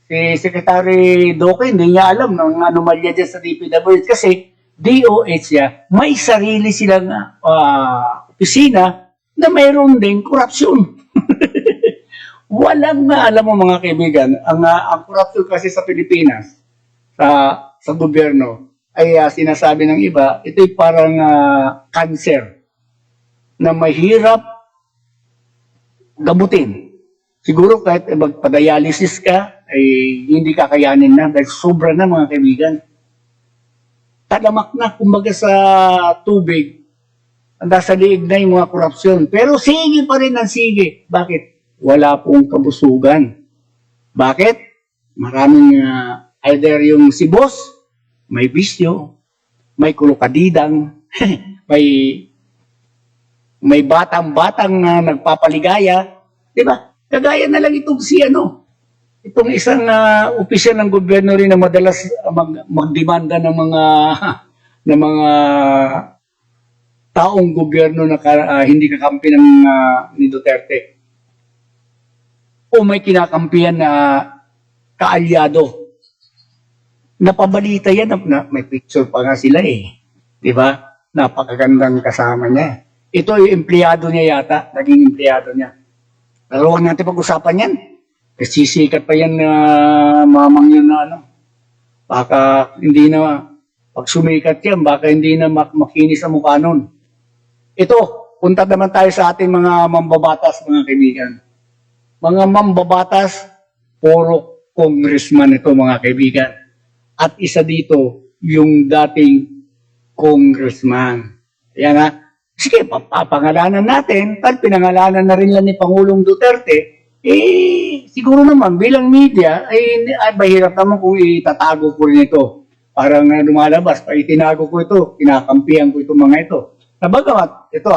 Si Secretary Doke, hindi niya alam ng anomalya dyan sa DPWH kasi DOH niya, may sarili silang opisina na mayroon ding korupsyon. Walang alam mo mga kaibigan, ang korupsyon kasi sa Pilipinas, sa gobyerno, ay sinasabi ng iba, ito'y parang cancer na mahirap gamutin. Siguro kahit magpa-dialysis ka, ay hindi kakayanin na dahil sobra na mga kaibigan. Talamak na, kumbaga sa tubig, nasa liig na yung mga korupsyon. Pero sige pa rin ang sige. Bakit? Wala pong kabusugan. Bakit? Maraming either yung si boss, may bisyo, may kulukadidang, may batang-batang na nagpapaligaya. Diba? Kagaya na lang itong si itong isang opisyal ng gobyerno rin na madalas magdemanda ng mga taong gobyerno na hindi kakampi ni Duterte. O may kinakampihan na kaalyado. Napabalita yan, may picture pa nga sila eh. Di ba? Napakagandang kasama niya. Ito yung empleyado niya yata, naging empleyado niya. Pero huwag natin pag-usapan yan. Kasi sisikat pa yan na mamang yun na Baka hindi na, pag sumikat yan, baka hindi na makinis ang mukha nun. Ito, punta naman tayo sa ating mga mambabatas, mga kaibigan. Mga mambabatas, puro congressman ito, mga kaibigan. At isa dito, yung dating congressman. Yan na. Sige, papangalanan natin, at pinangalanan na rin lang ni Pangulong Duterte, siguro naman, bilang media, ay mahirap naman kung itatago ko rin ito. Parang lumalabas, itinago ko ito, kinakampihan ko itong mga ito. Nabagamat, ito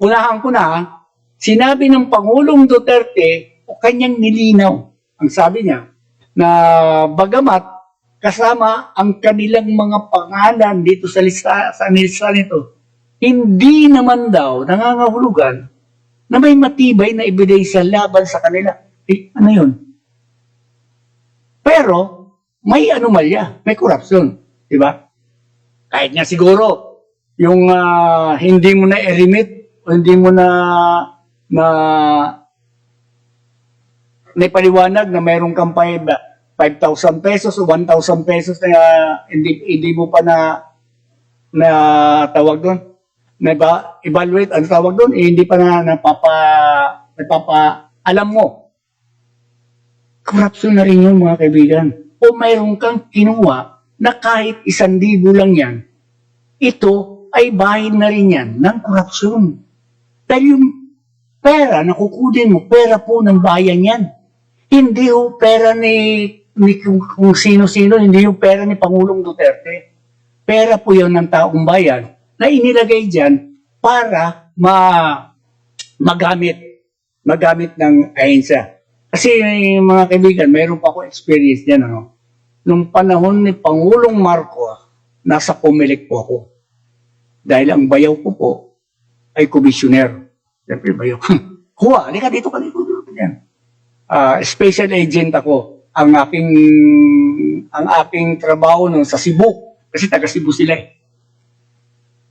unahan ko na, sinabi ng Pangulong Duterte, o kanyang nilinaw, ang sabi niya, na bagamat, kasama ang kanilang mga pangalan dito sa lista nito, hindi naman daw nangangahulugan na may matibay na ebidensya laban sa kanila. Ano yun? Pero, may anomalya, may korupsyon. Diba? Kahit nga siguro, yung hindi mo na i-remit, o hindi mo na naipaliwanag na mayroong kang 5,000 pesos o 1,000 pesos na hindi mo pa na tawag doon, na evaluate, ang tawag doon, hindi pa alam mo. Korupsyon na rin yun, mga kaibigan. O mayroon kang kinuha na kahit 1,000 lang yan, ito ay bahin na rin yan ng korupsyon. Dahil yung pera na kukunin mo, pera po ng bayan yan. Hindi yung pera ni kung sino-sino, hindi yung pera ni Pangulong Duterte. Pera po yun ng taong bayan na inilagay dyan para magamit ng ahensya. Kasi mga kaibigan, mayroon pa ako experience dyan. Nung panahon ni Pangulong Marcos, nasa Comelec po ako. Dahil ang bayaw ko po ay komisyoner. Siyempre bayaw. Huwa, halika dito ka dito. Yan. Special agent ako. Ang aking trabaho nun sa Cebu. Kasi taga Cebu sila eh.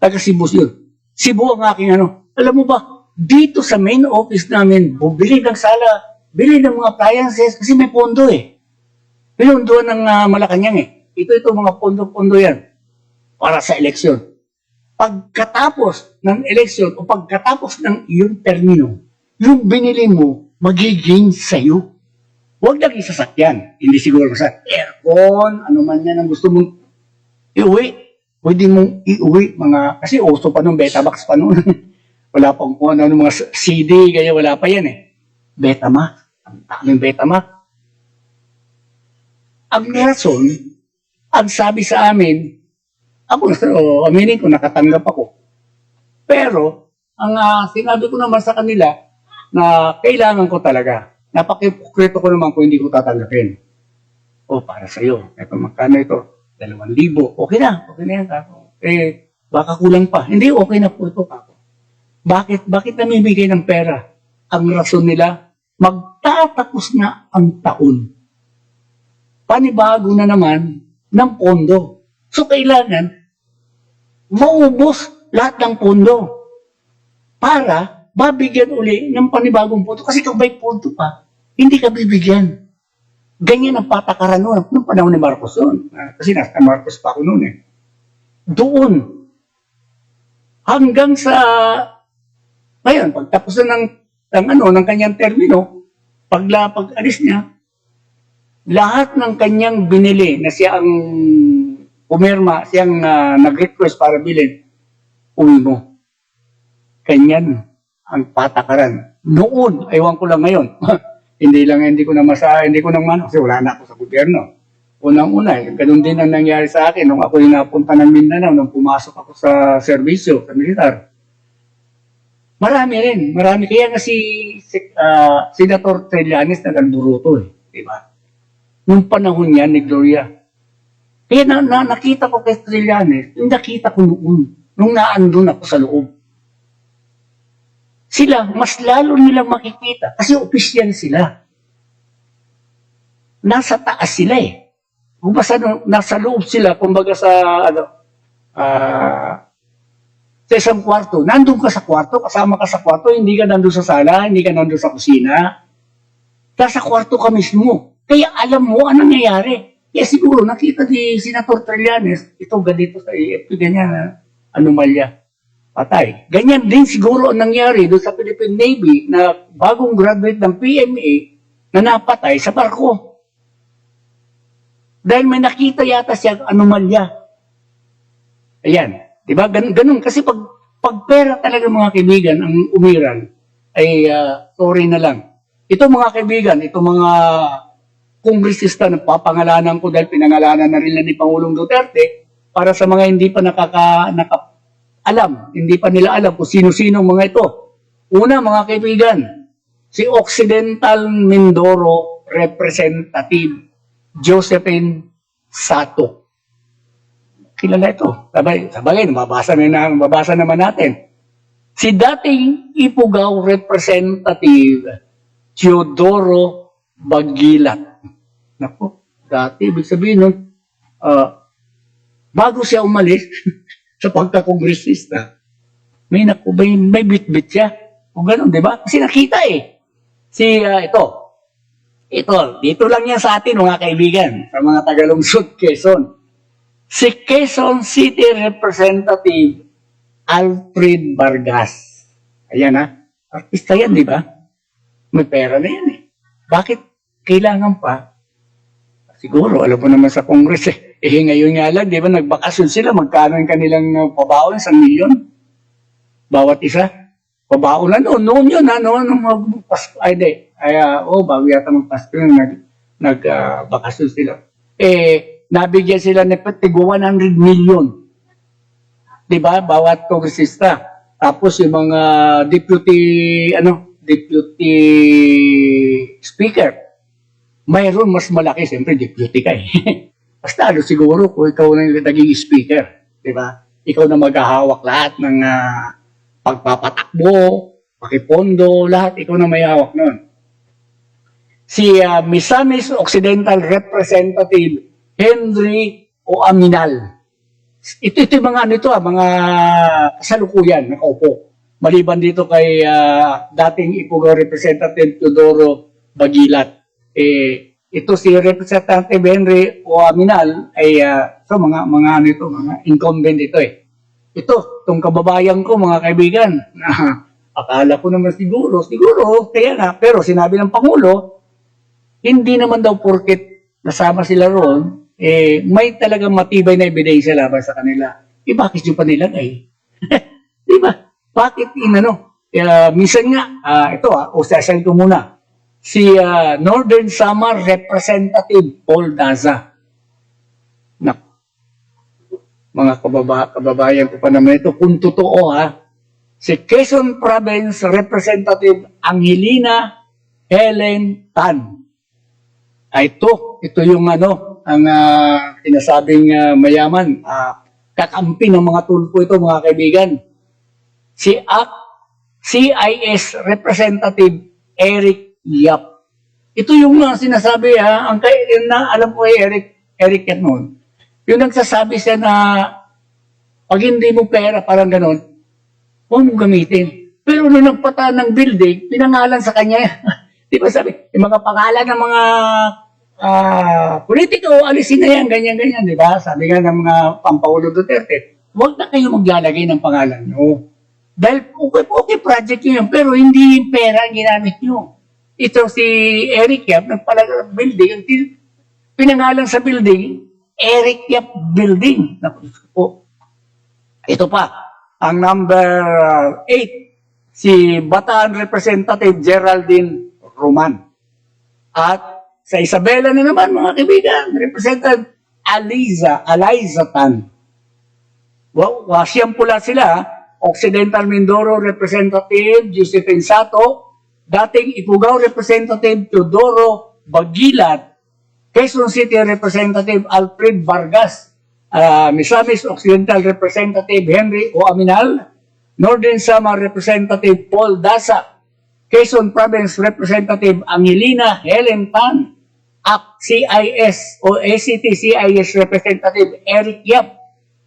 Taga Cebu yun. Cebu ang aking Alam mo ba, dito sa main office namin, bumili ng sala, bili ng mga appliances kasi may pondo eh. Pinundo ng Malacanang eh. Ito mga pondo-pondo yan para sa eleksyon. Pagkatapos ng eleksyon o pagkatapos ng iyong termino, yung binili mo, magiging sa'yo. Huwag lang isasakyan. Hindi siguro sa aircon, ano man yan ang gusto mong iuwi. Pwede mong iuwi kasi uso pa nung Betamax pa noon. Wala pang kung ano mga CD, kaya wala pa yan eh. Betamax. Ang daming Betamax. Ang rason, ang sabi sa amin, aminin ko, nakatanggap ako. Pero, ang sinabi ko naman sa kanila, na kailangan ko talaga. Napakipokreto ko naman kung hindi ko tatanggapin. Para sa'yo. Ito, magkano ito? 2,000. Okay na yan, kako. Baka kulang pa. Hindi, okay na po ito, kako. Bakit namimigay ng pera? Ang rason nila, magtatapos na ang taon. panibago na naman ng pondo. So, kailangan maubos lahat ng pondo para mabigyan uli ng panibagong pondo. Kasi kung may pondo pa, hindi ka bibigyan. Ganyan ang patakaran noon. Noong panahon ni Marcos yun. Kasi nasa Marcos pa ako noon eh. Doon. Hanggang sa, ngayon, pagtapos na ng kanyang termino, pag-alis niya, lahat ng kanyang binili na siya ang pumirma, siyang nag-request para bilhin, uwi mo. Ganyan ang patakaran. Noon, ewan ko lang ngayon, hindi ko na mano kasi wala na ako sa gobyerno. Unang-una, ganun din ang nangyari sa akin nung ako yung napunta ng Mindanao, nung pumasok ako sa serbisyo, sa militar. Marami. Kaya nga si Senator Trillanes naganduro eh. Diba? Nung panahon niya ni Gloria. Kaya nakita ko kay Trillanes, yung nakita ko noon, nung naandun ako sa loob. Sila, mas lalo nilang makikita kasi opisyal sila. Nasa taas sila eh. Kung basta nasa loob sila, kumbaga sa isang kwarto, nandun ka sa kwarto, kasama ka sa kwarto, hindi ka nandun sa sala, hindi ka nandun sa kusina. Nasa kwarto ka mismo. Kaya alam mo anong nangyayari. Kaya siguro nakita ni Senator Trillanes, ito ganito sa AFP, ganyan, anomalya. Patay. Ganyan din siguro ang nangyari doon sa Philippine Navy na bagong graduate ng PMA na napatay sa barko. Dahil may nakita yata siya anomalya. Ayan. Diba? Ganun. Kasi pag pera talaga mga kaibigan ang umiran, ay sorry na lang. Ito mga kaibigan, ito mga kongresista na papangalanan ko dahil pinangalanan na rin ni Pangulong Duterte para sa mga hindi pa hindi pa nila alam kung sino-sino mga ito. Una, mga kaibigan, si Occidental Mindoro Representative Josephine Sato. Kilala ito. Sabagay, mababasa naman natin. Si dating Ifugao Representative Teodoro Bagilat. Naku, dati, ibig sabihin nun, bago siya umalis, sa pagkakongresista, may bit-bit siya. O gano'n, di ba? Kasi nakita eh. Dito lang yan sa atin, mga kaibigan, sa mga Tagalungsod, Quezon. Si Quezon City Representative Alfred Vargas. Ayan ha, artista yan, di ba? May pera na yan eh. Bakit kailangan pa? Siguro, alam mo naman sa Congress eh. Ngayon nga lang, di ba, nagbakasyon sila, magkano yung kanilang pabaon, 1 milyon? Bawat isa. Pabaon na noon yun, magpasko, bago yata magpasko yun, nagbakasyon sila. Nabigyan sila ni Petigo 100 million. Di ba, bawat kongresista. Tapos yung mga deputy speaker, mayroon mas malaki, siyempre deputy ka eh. Basta siguro kung ikaw na naging speaker, di ba? Ikaw na maghahawak lahat ng pagpapatakbo, pakipondo, lahat, ikaw na may hawak nun. Si Misamis Occidental Representative Henry O. Aminal. Ito yung mga mga kasalukuyan, nakaupo. Maliban dito kay dating Ifugao Representative Teodoro Bagilat. Ito si Representative Henry O. Aminal ay mga incumbent ito eh. Itong kababayan ko mga kaibigan, akala ko naman siguro, kaya nga, pero sinabi ng Pangulo, hindi naman daw porket nasama sila roon, may talagang matibay na ebidensya laban sa kanila. Bakit nyo pa nilagay? Di ba? Bakit minsan nga, usasan ko muna. Si Northern Samar Representative Paul Daza. Mga kababayan ko pa naman ito, kung totoo si Quezon Province Representative Angelina Helen Tan. Ito yung ang sinasabing mayaman, kakampi ng mga tulpo ito mga kaibigan. Si CIS Representative Eric Yap. Ito yung sinasabi ang na alam ko Eric yan noon. Yung nagsasabi siya na pag hindi mo pera, parang ganon, huwag mo gamitin. Pero nung nagpata ng building, pinangalan sa kanya. Di ba sabi, yung mga pangalan ng mga politiko, alisin na yan, ganyan-ganyan, di ba? Sabi nga ng mga Pampaulo Duterte, huwag na kayo maglalagay ng pangalan nyo. Dahil okay project yun, pero hindi yung pera ang ginamit nyo. Ito si Eric Yap, nagpalagay ng building, ang pinangalan sa building, Eric Yap Building. Po. Ito pa, ang number 8, si Bataan Representative Geraldine Roman. At sa Isabela na naman, mga kaibigan, Representative Aliza Tan. Siyang pula sila, Occidental Mindoro Representative Josephine Sato, dating Ifugao Representative Teodoro Bagilat, Quezon City Representative Alfred Vargas, Misamis Occidental Representative Henry O. Aminal, Northern Samar Representative Paul Dasa, Quezon Province Representative Angelina Helen Tan, CIS o ACT-CIS Representative Eric Yap,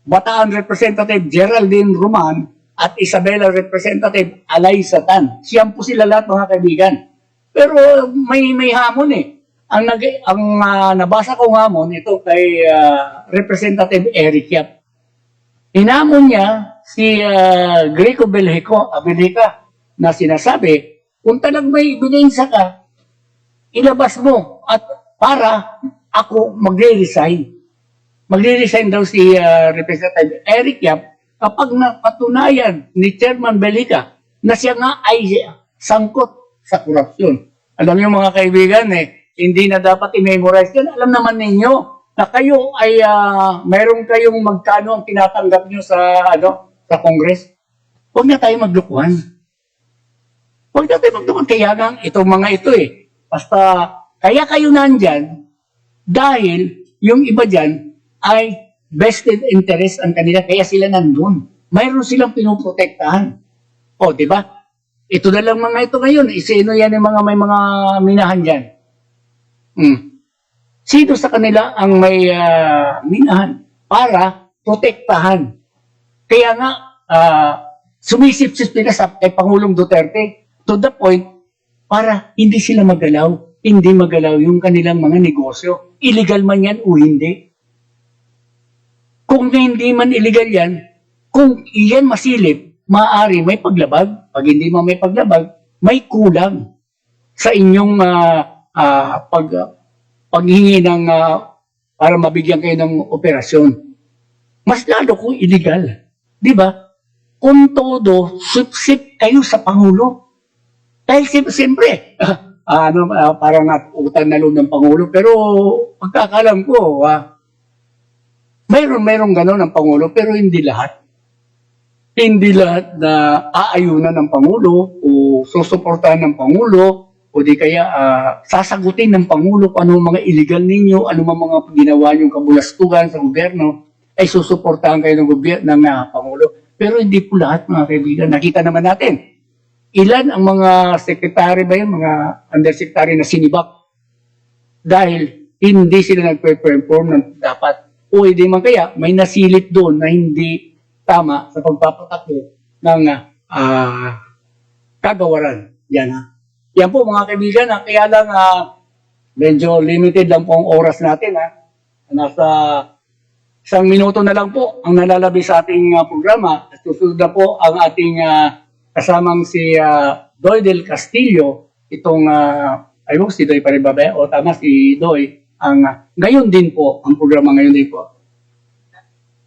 Bataan Representative Geraldine Roman, at Isabela Representative Aliza Tan. Siyang po sila lahat, mga kaibigan. Pero may hamon eh. Ang nabasa kong hamon, ito kay Representative Eric Yap. Hinamon niya si Greco Belhica na sinasabi, kung talagang may ebidensya ka, ilabas mo at para ako magre-resign. Magre-resign daw si Representative Eric Yap kapag napatunayan ni Chairman Belhica na siya nga ay sangkot sa korupsyon. Alam niyo mga kaibigan, hindi na dapat i-memorize yan. Alam naman ninyo na kayo ay mayroon kayong magkano ang tinatanggap nyo sa Congress. Huwag na tayo maglukuhan. Huwag na tayo maglukuhan. Kaya nga, itong mga ito basta, kaya kayo nandyan dahil yung iba dyan ay vested interest ang kanila, kaya sila nandun. Mayroon silang pinoprotektahan. O, di ba? Ito na lang mga ito ngayon. Sino yan yung may mga minahan dyan? Sino sa kanila ang may minahan para protektahan? Kaya nga, sumisip-sip nila kay Pangulong Duterte to the point para hindi sila magalaw. Hindi magalaw yung kanilang mga negosyo. Illegal man yan o hindi. Kung hindi man illegal yan, kung iyan masilip, maaari may paglabag. Pag hindi mo may paglabag, may kulang sa inyong paghingi ng para mabigyan kayo ng operasyon. Mas lalo kung illegal. Di ba? Kung todo, sip kayo sa Pangulo. Dahil siyempre, parang utang na loob ng Pangulo. Pero pagkakalam ko, mayroong gano'n ng Pangulo, pero hindi lahat. Hindi lahat na aayunan ng Pangulo o susuportahan ng Pangulo o di kaya sasagutin ng Pangulo kung ano mga illegal ninyo, ano mga ginawa niyong kabulastugan sa gobyerno, ay susuportahan kayo ng Pangulo. Pero hindi po lahat, mga kaibigan. Nakita naman natin, ilan ang mga secretary ba yun, mga undersecretary na sinibak dahil hindi sila nagpe-perform ng dapat. O hindi man kaya, may nasilip doon na hindi tama sa pagpapatakbo ng kagawaran. Yan po mga kaibigan, kaya lang medyo limited lang po ang oras natin. Nasa 1 minuto na lang po ang nalalabi sa ating programa. At susunod na po ang ating kasamang si Doy del Castillo, itong, si Doy pa rin ba? O tama, si Doy. Ngayon din po, ang programa ngayon din po.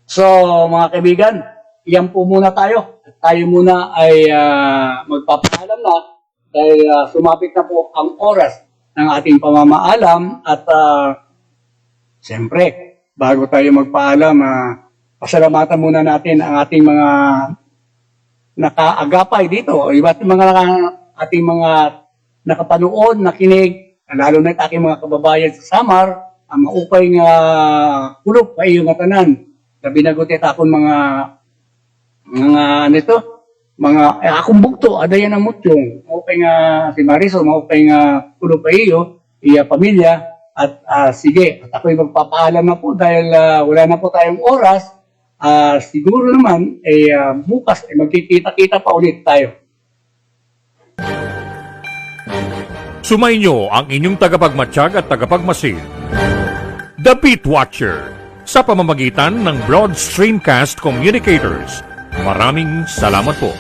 So, mga kaibigan, yan po muna tayo. Tayo muna ay magpapaalam na dahil sumapit na po ang oras ng ating pamamaalam at siyempre, bago tayo magpaalam, pasalamatan muna natin ang ating mga nakaagapay dito, iba't mga ating mga nakapanood, nakinig, lalo na aking mga kababayan sa Samar, ang maupay nga kulog pa iyo nga tanan. Na binagutit akong akong bugto, adayan ang mutyong. Maupay nga si Marisol, maupay nga kulog pa iyo, iya pamilya. At sige, at ako'y magpapaalam na po dahil wala na po tayong oras. Siguro naman, bukas magkikita-kita pa ulit tayo. Sumainyo ang inyong tagapagmatsyag at tagapagmasid, The Beat Watcher, sa pamamagitan ng Broad Streamcast Communicators. Maraming salamat po.